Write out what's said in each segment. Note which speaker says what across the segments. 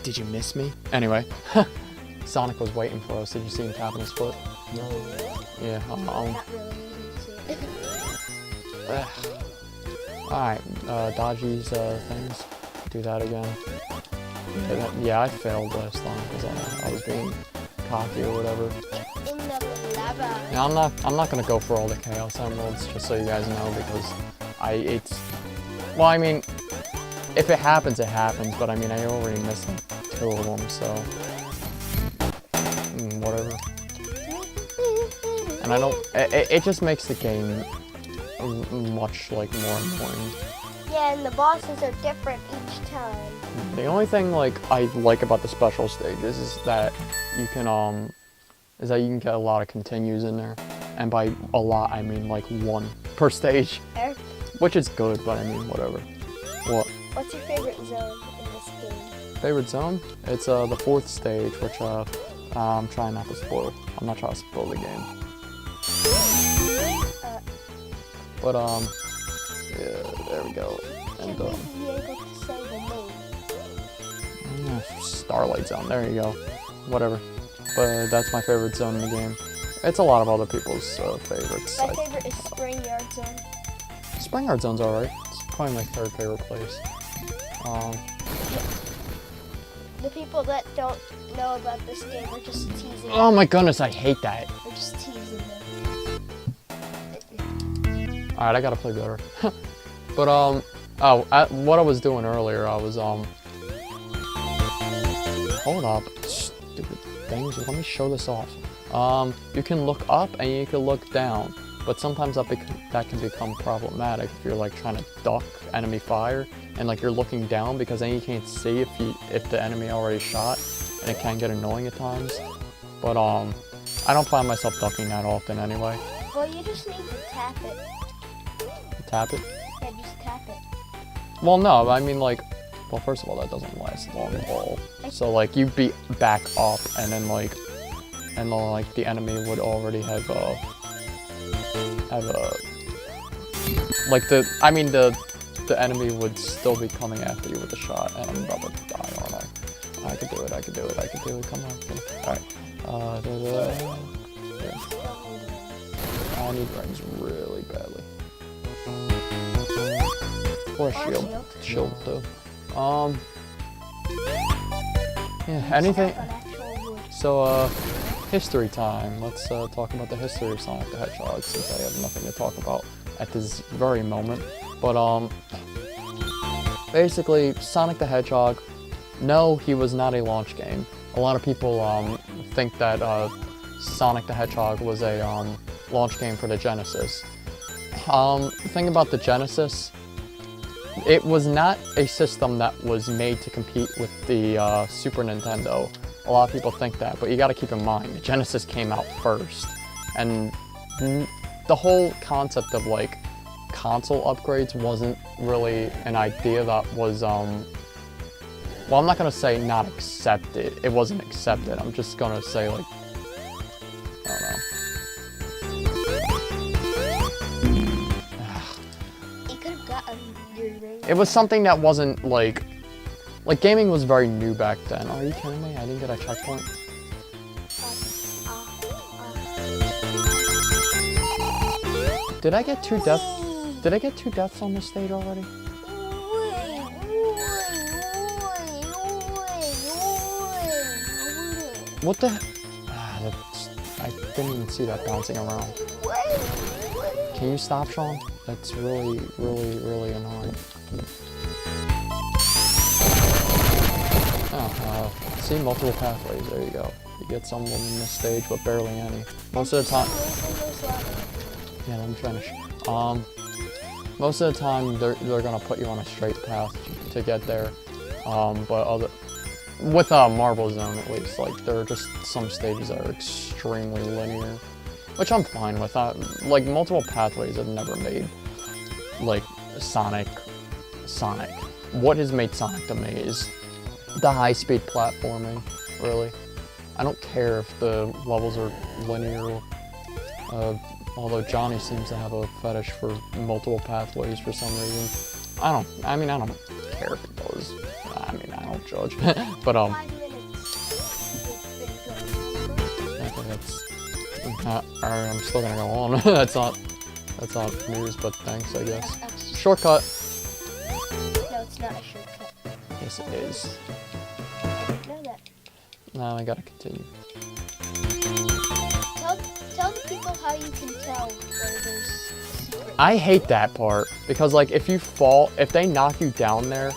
Speaker 1: Did you miss me? Anyway, Sonic was waiting for us. Did you see him tapping his foot?
Speaker 2: No.
Speaker 1: Yeah.
Speaker 2: Not really. You didn't see it.
Speaker 1: Alright, dodge these things. Do that again. Yeah, I failed last time because I was being cocky or whatever.
Speaker 2: In the lava.
Speaker 1: Yeah, I'm not gonna go for all the Chaos Emeralds, just so you guys know, because well, I mean, if it happens, it happens, but I mean, I already missed like 2 of them, so whatever. And I don't. It just makes the game much like more annoying.
Speaker 2: Yeah, and the bosses are different each time.
Speaker 1: The only thing like I like about the special stages is that you can get a lot of continues in there, and by a lot I mean like 1 per stage, which is good. But I mean, whatever. What?
Speaker 2: What's your favorite zone in this game?
Speaker 1: Favorite zone? It's the 4th stage, which I'm trying not to spoil. I'm not trying to spoil the game. But yeah, there we go. And
Speaker 2: Should we be able to say the name?
Speaker 1: Starlight Zone. There you go. Whatever. But that's my favorite zone in the game. It's a lot of other people's favorites.
Speaker 2: My favorite is Spring Yard Zone.
Speaker 1: Spring Yard Zone's alright. It's probably my 3rd favorite place.
Speaker 2: The people that don't know about this game are just teasing.
Speaker 1: Oh my goodness, I hate that.
Speaker 2: They're just teasing them.
Speaker 1: Alright, I gotta play better. But, what I was doing earlier, I was, hold up, stupid things, let me show this off. You can look up and you can look down, but sometimes that can become problematic if you're, like, trying to duck enemy fire, and, like, you're looking down, because then you can't see if the enemy already shot, and it can get annoying at times. But, I don't find myself ducking that often anyway.
Speaker 2: Well, you just need to tap it.
Speaker 1: Tap it?
Speaker 2: Yeah, just tap it.
Speaker 1: Well, no, I mean, like, well, first of all, that doesn't last long at all. So, like, you'd be back up, and then, like, the enemy would already have like, the enemy would still be coming after you with a shot, and I'm about to die, aren't I? I could do it, come on. Alright, yeah. I need rings really badly. Or a shield. Shield too. Yeah, anything. So, history time. Let's talk about the history of Sonic the Hedgehog, since I have nothing to talk about at this very moment. But, basically, Sonic the Hedgehog, no, he was not a launch game. A lot of people, think that, Sonic the Hedgehog was a, launch game for the Genesis. The thing about the Genesis, it was not a system that was made to compete with the Super Nintendo. A lot of people think that, but you gotta keep in mind, the Genesis came out first. And the whole concept of, like, console upgrades wasn't really an idea that was, well, I'm not gonna say not accepted. It wasn't accepted. I'm just gonna say, like, I don't know. It was something that wasn't, like, gaming was very new back then. Are you kidding me? I didn't get a checkpoint. Did I get 2 deaths? Did I get 2 deaths on this stage already? What the? I didn't even see that bouncing around. Can you stop, Sean? That's really, really, really annoying. Oh, see, multiple pathways. There you go. You get some of them in this stage, but barely any. Most of the time. Yeah, let me finish. Most of the time, they're gonna put you on a straight path to get there. But with Marble Zone at least, like, there are just some stages that are extremely linear, which I'm fine with. Like, multiple pathways have never made, like, Sonic. What has made Sonic to me is the high-speed platforming, really. I don't care if the levels are linear, although Johnny seems to have a fetish for multiple pathways for some reason. I don't care if he does. because, I mean, I don't judge. But,
Speaker 2: 5 minutes.
Speaker 1: I think that's, alright, I'm still gonna go on. That's not news, but thanks, I guess. Shortcut.
Speaker 2: No, it's not a shortcut.
Speaker 1: Yes, it is.
Speaker 2: I didn't know that.
Speaker 1: Now I gotta continue.
Speaker 2: Tell the people how you can tell where there's secret.
Speaker 1: I hate that part, because, like, if you fall, if they knock you down there,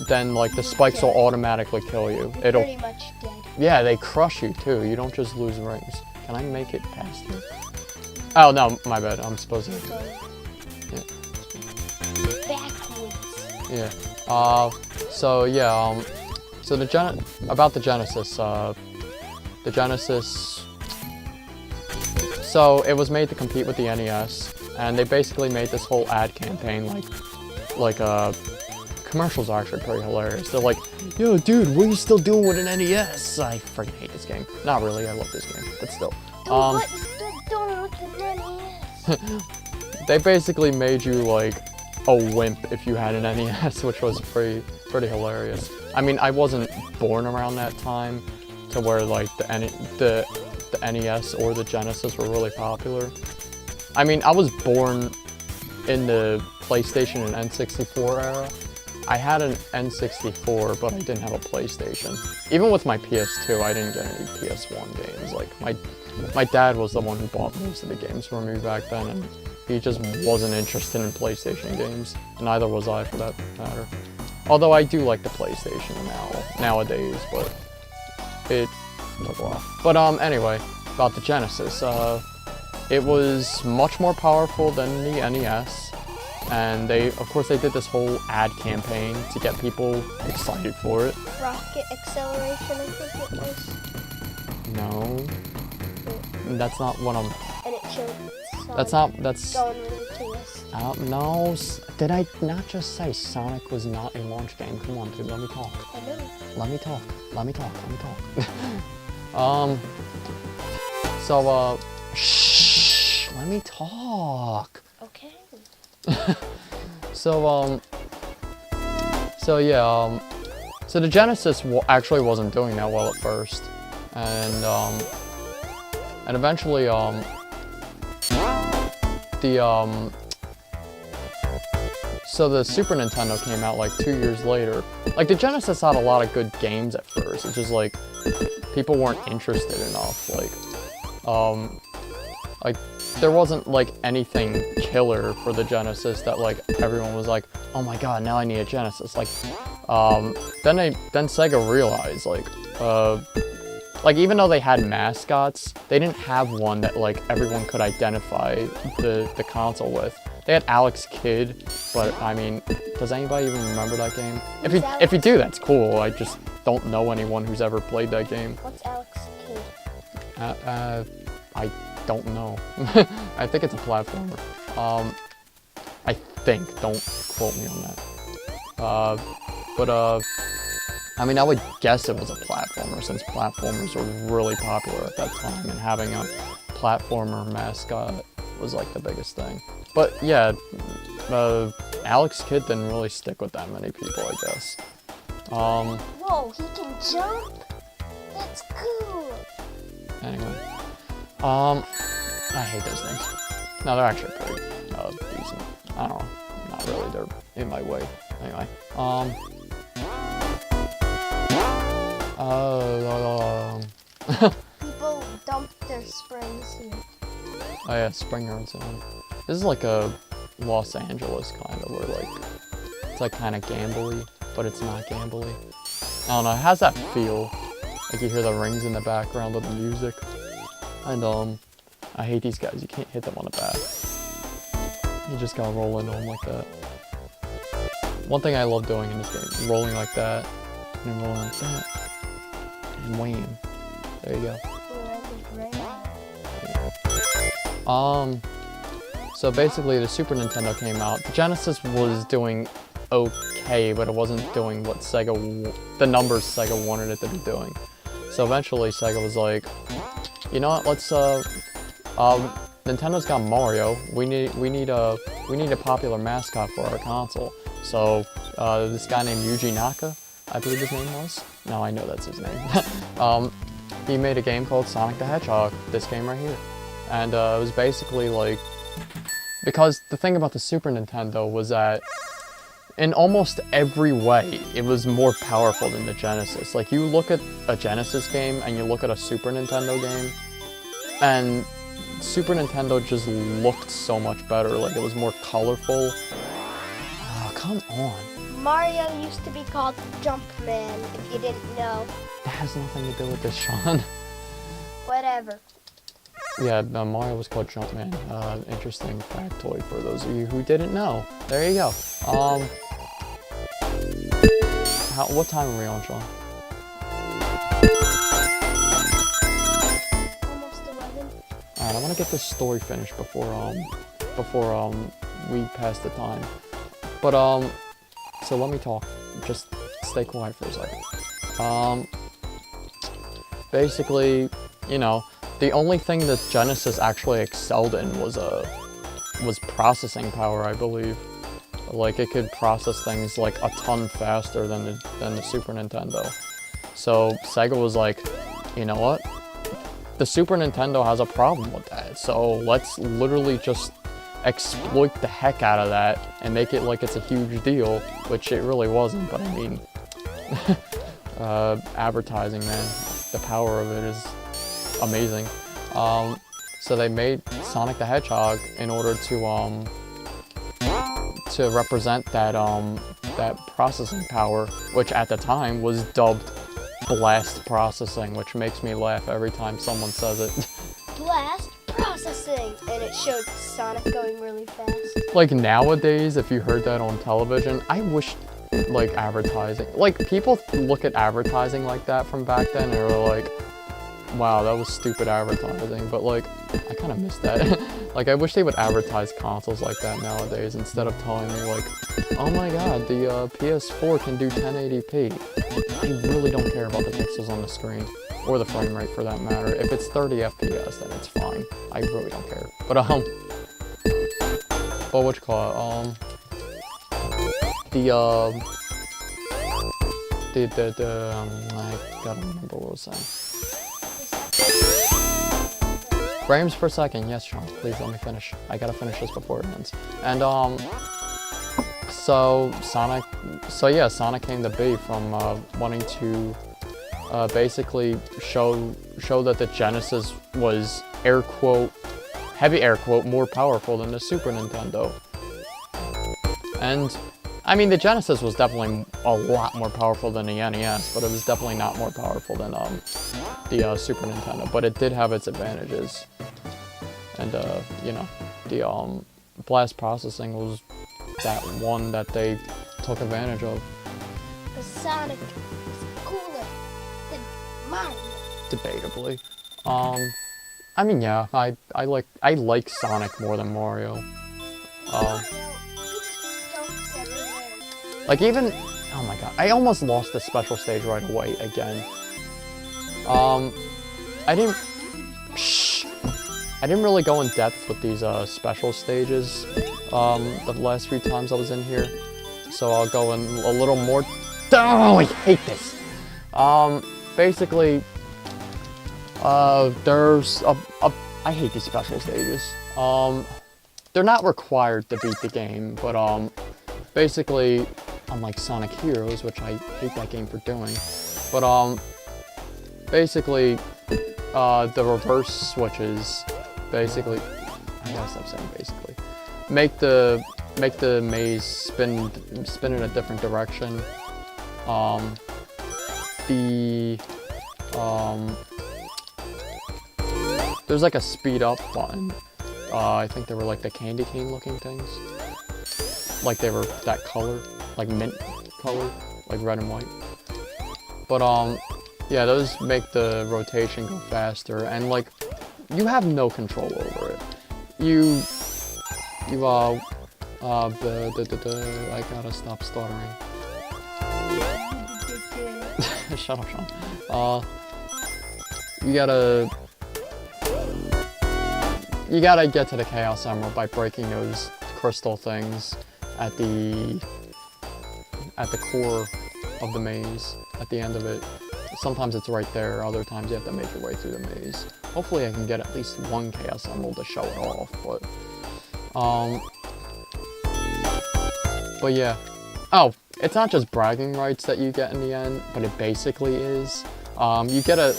Speaker 1: then, like, the spikes will automatically kill you.
Speaker 2: You're
Speaker 1: It'll,
Speaker 2: pretty much dead.
Speaker 1: yeah, they crush you, too. You don't just lose rings. Can I make it past here? Oh, no, my bad. I'm supposed to.
Speaker 2: Yeah. Backwards.
Speaker 1: Yeah. So, yeah, so about the Genesis, the Genesis, so it was made to compete with the NES, and they basically made this whole ad campaign, commercials are actually pretty hilarious. They're like, yo, dude, what are you still doing with an NES? I freaking hate this game. Not really, I love this game, but still.
Speaker 2: What? You still doing with the NES?
Speaker 1: They basically made you, like, a wimp if you had an NES, which was pretty hilarious. I mean, I wasn't born around that time to where, like, the NES or the Genesis were really popular. I mean, I was born in the PlayStation and N64 era. I had an N64, but I didn't have a PlayStation. Even with my PS2, I didn't get any PS1 games. Like, my dad was the one who bought most of the games for me back then, and he just wasn't interested in PlayStation games. Neither was I, for that matter. Although I do like the PlayStation nowadays, but it took a while. But anyway, about the Genesis. It was much more powerful than the NES. And of course, they did this whole ad campaign to get people excited for it.
Speaker 2: Rocket acceleration, I think it was.
Speaker 1: No. That's not what I'm...
Speaker 2: And it showed
Speaker 1: Sonic
Speaker 2: that's going really fast.
Speaker 1: No. Did I not just say Sonic was not a launch game? Come on, dude, let me talk.
Speaker 2: I know.
Speaker 1: Let me talk. Shh, let me talk.
Speaker 2: Okay.
Speaker 1: So the Genesis actually wasn't doing that well at first, and eventually, so the Super Nintendo came out like 2 years later. Like, the Genesis had a lot of good games at first. It's just like people weren't interested enough. Like there wasn't like anything killer for the Genesis that like everyone was like, oh my god, now I need a Genesis. Like, then Sega realized like even though they had mascots, they didn't have one that like everyone could identify the console with. They had Alex Kidd, but I mean, does anybody even remember that game? If you do, that's cool. I just don't know anyone who's ever played that game.
Speaker 2: What's Alex Kidd?
Speaker 1: I don't know. I think it's a platformer. I think. Don't quote me on that. I mean, I would guess it was a platformer, since platformers were really popular at that time, and having a platformer mascot was like the biggest thing. But yeah, Alex Kidd didn't really stick with that many people, I guess.
Speaker 2: Whoa, he can jump? That's cool.
Speaker 1: Anyway, I hate those things. No, they're actually pretty decent. I don't know. Not really. They're in my way. Anyway,
Speaker 2: People dump their springs here.
Speaker 1: Oh yeah, Springer and so on. This is like a Los Angeles kind of, where like it's like kind of gambly, but it's not gambly. I don't know. It has that feel. Like you hear the rings in the background of the music. And I hate these guys. You can't hit them on the back. You just gotta roll into them like that. One thing I love doing in this game, rolling like that, and then rolling like that, and wham. There you go. So basically the Super Nintendo came out. The Genesis was doing okay, but it wasn't doing what the numbers Sega wanted it to be doing. So eventually Sega was like, you know what, let's, Nintendo's got Mario. We need a popular mascot for our console. So this guy named Yuji Naka, I believe his name was. No, I know that's his name. He made a game called Sonic the Hedgehog, this game right here. And it was basically like, because the thing about the Super Nintendo was that in almost every way, it was more powerful than the Genesis. Like, you look at a Genesis game and you look at a Super Nintendo game, and Super Nintendo just looked so much better. Like, it was more colorful. Oh, come on.
Speaker 2: Mario used to be called Jumpman, if you didn't know.
Speaker 1: That has nothing to do with this, Sean.
Speaker 2: Whatever.
Speaker 1: Yeah, Mario was called Jumpman. Interesting factoid for those of you who didn't know. There you go. What time are we on, Sean?
Speaker 2: Almost 11.
Speaker 1: Alright, I want to get this story finished before we pass the time. But so let me talk. Just stay quiet for a second. Basically, you know, the only thing that Genesis actually excelled in was processing power, I believe. Like, it could process things like a ton faster than the Super Nintendo. So Sega was like, you know what? The Super Nintendo has a problem with that. So let's literally just exploit the heck out of that and make it like it's a huge deal, which it really wasn't. But I mean, advertising, man, the power of it is amazing. So they made Sonic the Hedgehog in order to represent that that processing power, which at the time was dubbed blast processing, which makes me laugh every time someone says it.
Speaker 2: Blast processing, and it showed Sonic going really fast.
Speaker 1: Like, nowadays, if you heard that on television, I wish, like, advertising, like, people look at advertising like that from back then and are like, wow, that was stupid advertising, but like, I kind of miss that. Like, I wish they would advertise consoles like that nowadays instead of telling me like, oh my god, the PS4 can do 1080p. I really don't care about the pixels on the screen, or the frame rate for that matter. If it's 30 FPS, then it's fine. I really don't care. But what you call it? I gotta remember what I was saying. Frames per second, yes, Sean, please let me finish. I gotta finish this before it ends. And, so Sonic came to be from, wanting to, basically show that the Genesis was, air quote, heavy air quote, more powerful than the Super Nintendo. And, I mean, the Genesis was definitely a lot more powerful than the NES, but it was definitely not more powerful than, the Super Nintendo, but it did have its advantages. And, you know, the, blast processing was that one that they took advantage of.
Speaker 2: The Sonic is cooler than Mario.
Speaker 1: Debatably. I mean, yeah, I like Sonic more than Mario. Like, even, oh my god, I almost lost the special stage right away again. I didn't really go in depth with these special stages the last few times I was in here, so I'll go in a little more. Oh, I hate this. Basically, there's I hate these special stages. They're not required to beat the game, but basically, unlike Sonic Heroes, which I hate that game for doing, but basically, the reverse switches, basically, I gotta stop saying basically, make the maze spin in a different direction. There's like a speed up button. I think they were like the candy cane looking things. Like they were that color, like mint color, like red and white. But yeah, those make the rotation go faster, and like, you have no control over it. I gotta stop stuttering. Shut up, Sean. You gotta get to the Chaos Emerald by breaking those crystal things at the at the core of the maze, at the end of it. Sometimes it's right there, other times you have to make your way through the maze. Hopefully I can get at least one Chaos Emerald to show it off, but yeah. Oh, it's not just bragging rights that you get in the end, but it basically is. You get a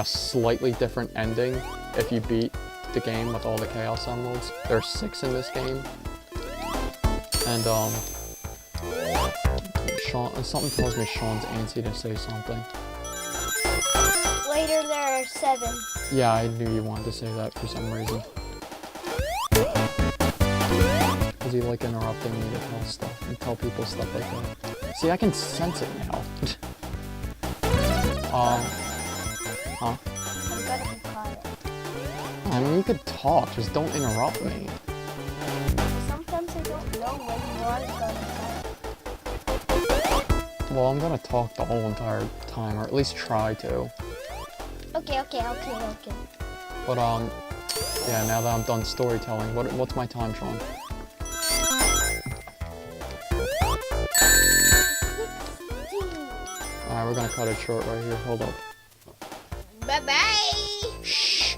Speaker 1: slightly different ending if you beat the game with all the Chaos Emeralds. There are 6 in this game. And, something tells me Sean's antsy to say something.
Speaker 2: Later there are 7.
Speaker 1: Yeah, I knew you wanted to say that for some reason. Is he like interrupting me to tell stuff and tell people stuff like that? See, I can sense it now. Huh?
Speaker 2: I'm gonna be quiet.
Speaker 1: I mean, you could talk, just don't interrupt me.
Speaker 2: Sometimes I don't know when you are going to talk.
Speaker 1: Well, I'm gonna talk the whole entire time, or at least try to.
Speaker 2: Okay.
Speaker 1: But, yeah, now that I'm done storytelling, what's my time, Sean?
Speaker 2: 16.
Speaker 1: Alright, we're gonna cut it short right here. Hold up.
Speaker 2: Bye-bye.
Speaker 1: Shh.